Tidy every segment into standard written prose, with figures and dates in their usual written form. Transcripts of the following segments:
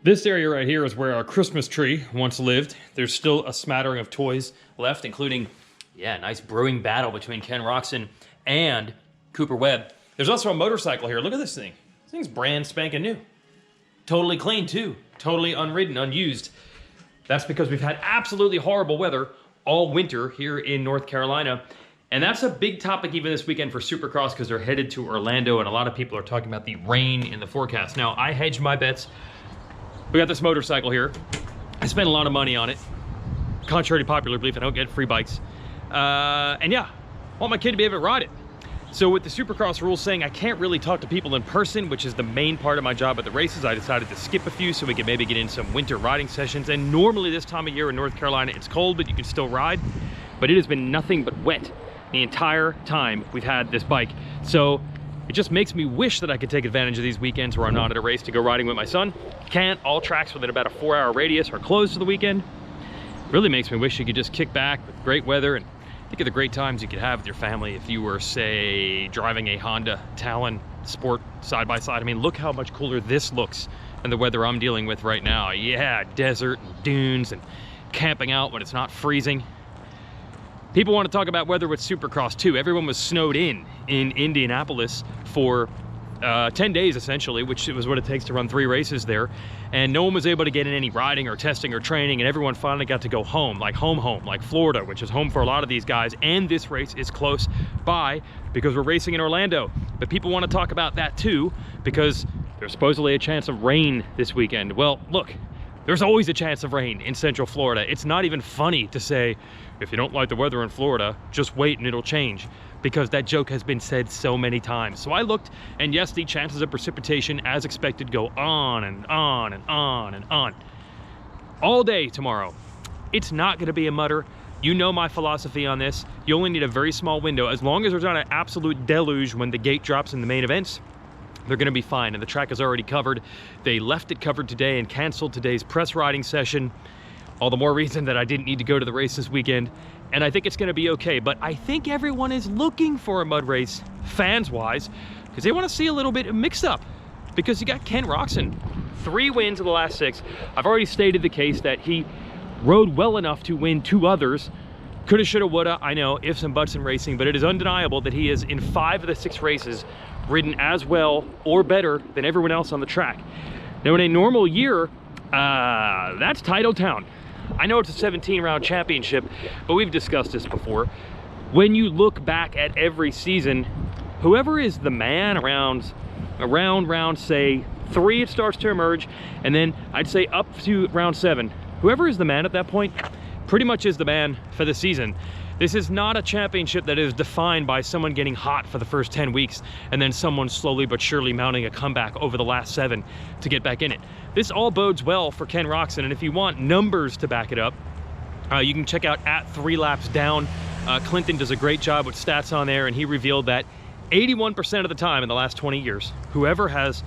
This area right here is where our Christmas tree once lived. There's still a smattering of toys left, including, yeah, a nice brewing battle between Ken Roczen and Cooper Webb. There's also a motorcycle here. Look at this thing. This thing's brand spanking new. Totally clean too. Totally unridden, unused. That's because we've had absolutely horrible weather all winter here in North Carolina. And that's a big topic even this weekend for Supercross because they're headed to Orlando and a lot of people are talking about the rain in the forecast. Now, I hedged my bets. We got this motorcycle here. I spent a lot of money on it. Contrary to popular belief, I don't get free bikes. And yeah, I want my kid to be able to ride it. So with the Supercross rules saying I can't really talk to people in person, which is the main part of my job at the races, I decided to skip a few so we could maybe get in some winter riding sessions. And normally this time of year in North Carolina, it's cold, but you can still ride. But it has been nothing but wet the entire time we've had this bike. So it just makes me wish that I could take advantage of these weekends where I'm not at a race to go riding with my son. Can't. All tracks within about a 4-hour radius are closed for the weekend. Really makes me wish you could just kick back with great weather and think of the great times you could have with your family if you were, say, driving a Honda Talon Sport side by side. I mean, look how much cooler this looks than the weather I'm dealing with right now. Yeah, desert and dunes and camping out when it's not freezing. People want to talk about weather with Supercross too. Everyone was snowed in Indianapolis for 10 days essentially, which was what it takes to run 3 races there. And no one was able to get in any riding or testing or training, and everyone finally got to go home, like home, like Florida, which is home for a lot of these guys. And this race is close by because we're racing in Orlando. But people want to talk about that too because there's supposedly a chance of rain this weekend. Well, look, there's always a chance of rain in Central Florida. It's not even funny to say, if you don't like the weather in Florida, just wait and it'll change, because that joke has been said so many times. So I looked, and yes, the chances of precipitation, as expected, go on and on and on and on. All day tomorrow. It's not gonna be a mutter. You know my philosophy on this. You only need a very small window. As long as there's not an absolute deluge when the gate drops in the main events, they're gonna be fine, and the track is already covered. They left it covered today and canceled today's press riding session. All the more reason that I didn't need to go to the race this weekend, and I think it's gonna be okay. But I think everyone is looking for a mud race, fans-wise, because they wanna see a little bit of mixed up, because you got Ken Roczen, 3 wins of the last 6. I've already stated the case that he rode well enough to win 2 others. Coulda, shoulda, woulda, I know, ifs and buts in racing, but it is undeniable that he is, in 5 of the 6 races, ridden as well or better than everyone else on the track. Now in a normal year, that's title town. I know it's a 17-round championship, but we've discussed this before. When you look back at every season, whoever is the man around round, say, 3, it starts to emerge, and then I'd say up to round 7, whoever is the man at that point pretty much is the man for the season. This is not a championship that is defined by someone getting hot for the first 10 weeks and then someone slowly but surely mounting a comeback over the last 7 to get back in it. This all bodes well for Ken Roczen, and if you want numbers to back it up, you can check out at 3 Laps Down. Clinton does a great job with stats on there, and he revealed that 81% of the time in the last 20 years, whoever has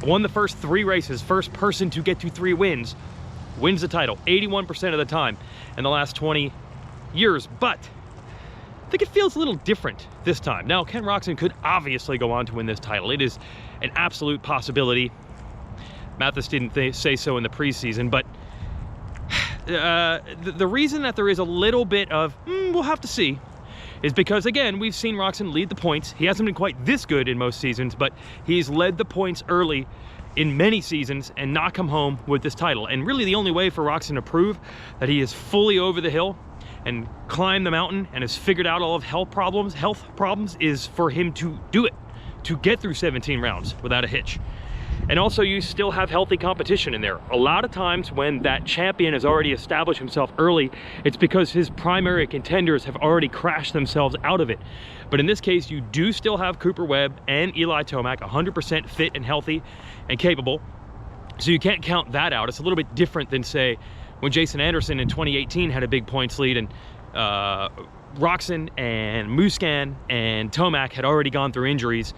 won the first 3 races, first person to get to 3 wins, wins the title 81% of the time in the last 20 years. But I think it feels a little different this time. Now, Ken Roczen could obviously go on to win this title. It is an absolute possibility. Mathis didn't say so in the preseason, but the reason that there is a little bit of, we'll have to see, is because, again, we've seen Roczen lead the points. He hasn't been quite this good in most seasons, but he's led the points early in many seasons and not come home with this title. And really the only way for Roczen to prove that he is fully over the hill and climbed the mountain and has figured out all of health problems is for him to do it, to get through 17 rounds without a hitch. And also, you still have healthy competition in there. A lot of times when that champion has already established himself early, it's because his primary contenders have already crashed themselves out of it. But in this case, you do still have Cooper Webb and Eli Tomac 100% fit and healthy and capable. So you can't count that out. It's a little bit different than, say, when Jason Anderson in 2018 had a big points lead, and Roczen and Musquin and Tomac had already gone through injuries.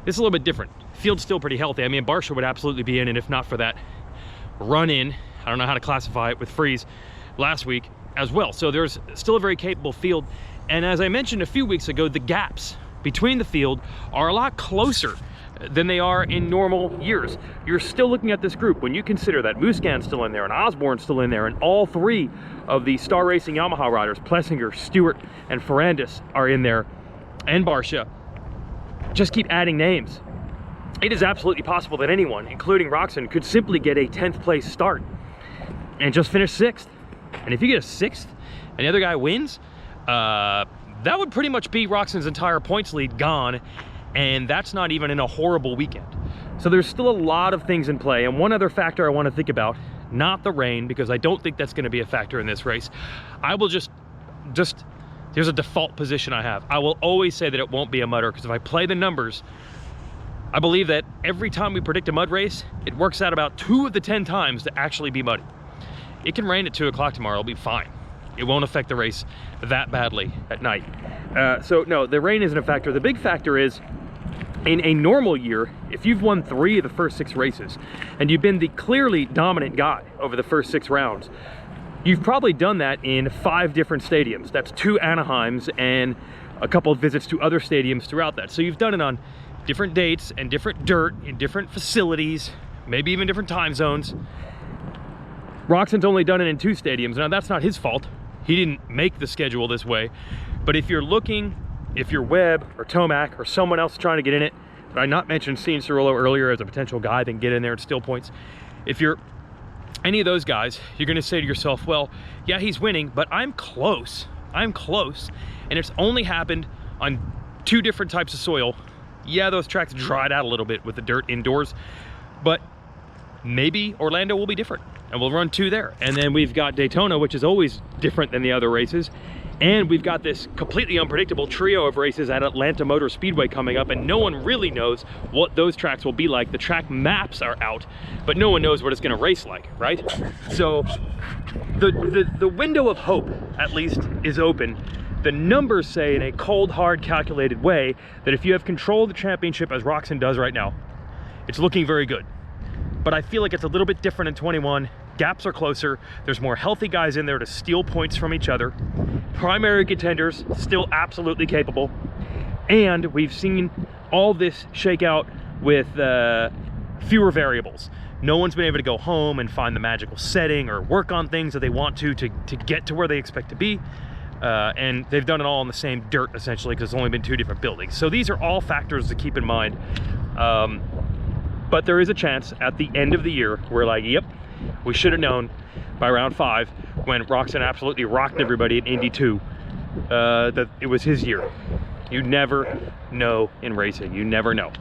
It's a little bit different. Field's still pretty healthy. I mean, Barsha would absolutely be in, and if not for that run-in, I don't know how to classify it, with Freeze last week as well. So there's still a very capable field. And as I mentioned a few weeks ago, the gaps between the field are a lot closer than they are in normal years. You're still looking at this group when you consider that Weegandt's still in there and Osborne's still in there, and all three of the Star Racing Yamaha riders, Plessinger, Stewart, and Ferrandis are in there, and Barcia. Just keep adding names. It is absolutely possible that anyone, including Roczen, could simply get a 10th place start and just finish 6th. And if you get a 6th and the other guy wins, that would pretty much be Roczen's entire points lead gone, and that's not even in a horrible weekend. So there's still a lot of things in play, and one other factor I want to think about, not the rain, because I don't think that's going to be a factor in this race. I will just there's a default position I have. I will always say that it won't be a mudder, because if I play the numbers, I believe that every time we predict a mud race, it works out about 2 of the 10 times to actually be muddy. It can rain at 2 o'clock tomorrow, it'll be fine. It won't affect the race that badly at night. So no, the rain isn't a factor. The big factor is, in a normal year, if you've won 3 of the first 6 races, and you've been the clearly dominant guy over the first 6 rounds, you've probably done that in 5 different stadiums. That's 2 Anaheims and a couple of visits to other stadiums throughout that. So you've done it on different dates and different dirt in different facilities, maybe even different time zones. Roczen's only done it in 2 stadiums. Now that's not his fault. He didn't make the schedule this way. But if you're looking, if you're Webb or Tomac or someone else trying to get in it, but I not mentioned Sean Cirillo earlier as a potential guy that can get in there and steal points. If you're any of those guys, you're gonna say to yourself, well, yeah, he's winning, but I'm close. I'm close. And it's only happened on 2 different types of soil. Yeah, those tracks dried out a little bit with the dirt indoors, but maybe Orlando will be different and we'll run 2 there. And then we've got Daytona, which is always different than the other races. And we've got this completely unpredictable trio of races at Atlanta Motor Speedway coming up, and no one really knows what those tracks will be like. The track maps are out, but no one knows what it's gonna race like, right? So the window of hope, at least, is open. The numbers say in a cold, hard, calculated way that if you have control of the championship, as Roczen does right now, it's looking very good. But I feel like it's a little bit different in 21. Gaps are closer. There's more healthy guys in there to steal points from each other. Primary contenders still absolutely capable. And we've seen all this shake out with fewer variables. No one's been able to go home and find the magical setting or work on things that they want to get to where they expect to be. And they've done it all on the same dirt, essentially, because it's only been 2 different buildings. So these are all factors to keep in mind. But there is a chance at the end of the year we're like, yep, we should have known by round 5, when Roczen absolutely rocked everybody at Indy 2, that it was his year. You never know in racing. You never know.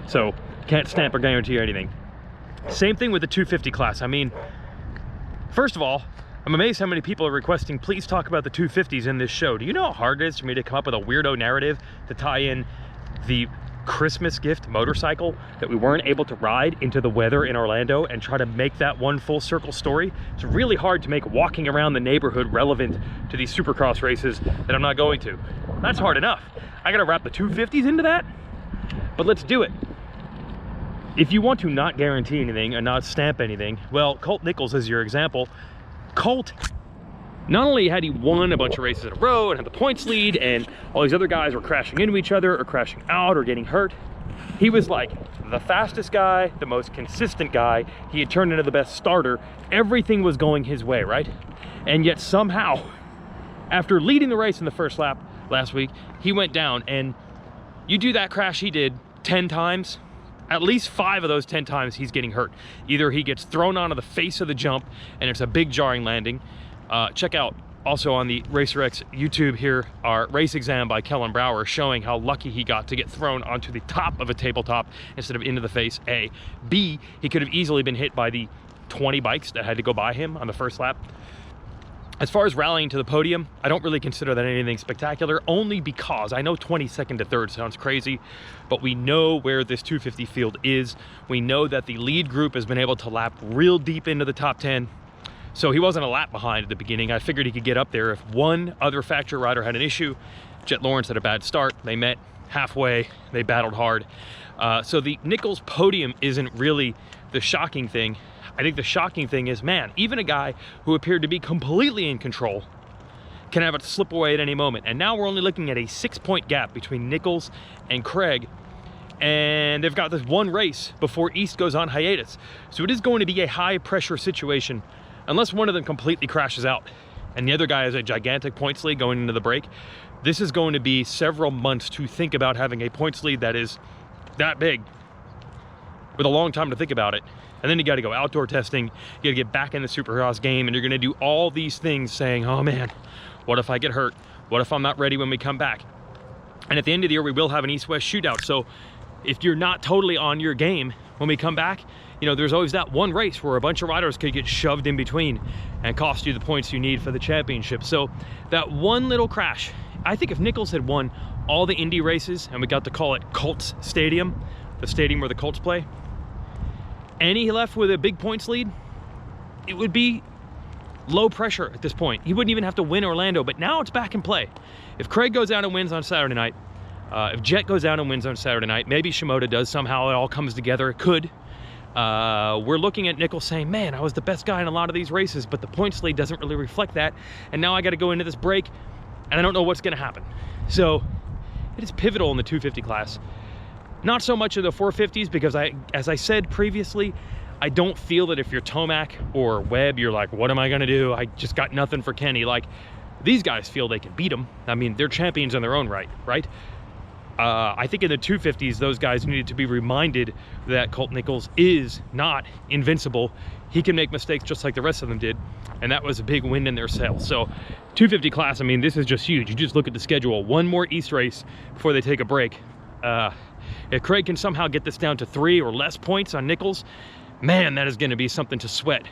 So can't stamp or guarantee or anything. Same thing with the 250 class. I mean, first of all, I'm amazed how many people are requesting, please talk about the 250s in this show. Do you know how hard it is for me to come up with a weirdo narrative to tie in the Christmas gift motorcycle that we weren't able to ride into the weather in Orlando and try to make that one full circle story? It's really hard to make walking around the neighborhood relevant to these Supercross races that I'm not going to. That's hard enough. I gotta wrap the 250s into that? But let's do it. If you want to not guarantee anything and not stamp anything, well, Colt Nichols is your example. Colt, not only had he won a bunch of races in a row and had the points lead, and all these other guys were crashing into each other or crashing out or getting hurt, he was like the fastest guy, the most consistent guy. He had turned into the best starter. Everything was going his way, right? And yet somehow, after leading the race in the first lap last week, he went down. And you do that crash he did 10 times, at least 5 of those 10 times he's getting hurt. Either he gets thrown onto the face of the jump and it's a big jarring landing. Check out also on the RacerX YouTube here our race exam by Kellen Brower, showing how lucky he got to get thrown onto the top of a tabletop instead of into the face. A. B, he could have easily been hit by the 20 bikes that had to go by him on the first lap. As far as rallying to the podium, I don't really consider that anything spectacular, only because I know 22nd to 3rd sounds crazy, but we know where this 250 field is. We know that the lead group has been able to lap real deep into the top 10. So he wasn't a lap behind at the beginning. I figured he could get up there if one other factory rider had an issue. Jet Lawrence had a bad start. They met halfway. They battled hard. So the Nichols podium isn't really the shocking thing. I think the shocking thing is, man, even a guy who appeared to be completely in control can have it slip away at any moment. And now we're only looking at a 6-point gap between Nichols and Craig. and they've got this one race before East goes on hiatus. So it is going to be a high pressure situation unless one of them completely crashes out and the other guy has a gigantic points lead going into the break. This is going to be several months to think about having a points lead that is that big with a long time to think about it. And then you got to go outdoor testing, you got to get back in the Supercross game, and you're going to do all these things saying, oh man, what if I get hurt? What if I'm not ready when we come back? And at the end of the year, we will have an East-West shootout. So if you're not totally on your game when we come back, you know, there's always that one race where a bunch of riders could get shoved in between and cost you the points you need for the championship. So that one little crash, I think if Nichols had won all the Indy races and we got to call it Colts Stadium, the stadium where the Colts play, and he left with a big points lead, it would be low pressure at this point. He wouldn't even have to win Orlando, but now it's back in play. If Craig goes out and wins on Saturday night, if Jet goes out and wins on Saturday night, maybe Shimoda does somehow, it all comes together, it could. We're looking at Nichols saying, man, I was the best guy in a lot of these races, but the points lead doesn't really reflect that. And now I got to go into this break and I don't know what's going to happen. So it is pivotal in the 250 class. Not so much in the 450s because as I said previously, I don't feel that if you're Tomac or Webb, you're like, what am I going to do? I just got nothing for Kenny. Like, these guys feel they can beat him. I mean, they're champions in their own right, right? I think in the 250s, those guys needed to be reminded that Colt Nichols is not invincible. He can make mistakes just like the rest of them did, and that was a big win in their sails. So 250 class, I mean, this is just huge. You just look at the schedule. One more East race before they take a break. If Craig can somehow get this down to 3 or less points on Nichols, man, that is going to be something to sweat.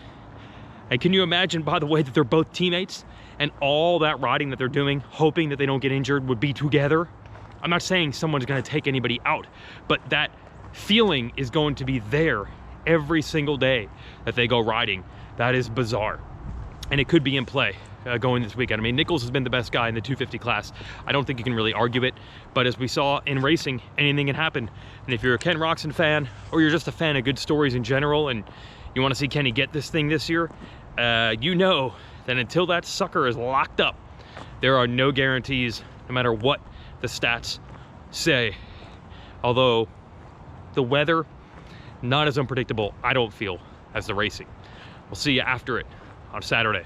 And can you imagine, by the way, that they're both teammates and all that riding that they're doing, hoping that they don't get injured, would be together? I'm not saying someone's going to take anybody out, but that feeling is going to be there every single day that they go riding. That is bizarre. And it could be in play going this weekend. I mean, Nichols has been the best guy in the 250 class. I don't think you can really argue it, but as we saw in racing, anything can happen. And if you're a Ken Roczen fan, or you're just a fan of good stories in general, and you want to see Kenny get this thing this year, you know that until that sucker is locked up, there are no guarantees, no matter what the stats say. Although the weather, not as unpredictable, I don't feel, as the racing. We'll see you after it on Saturday.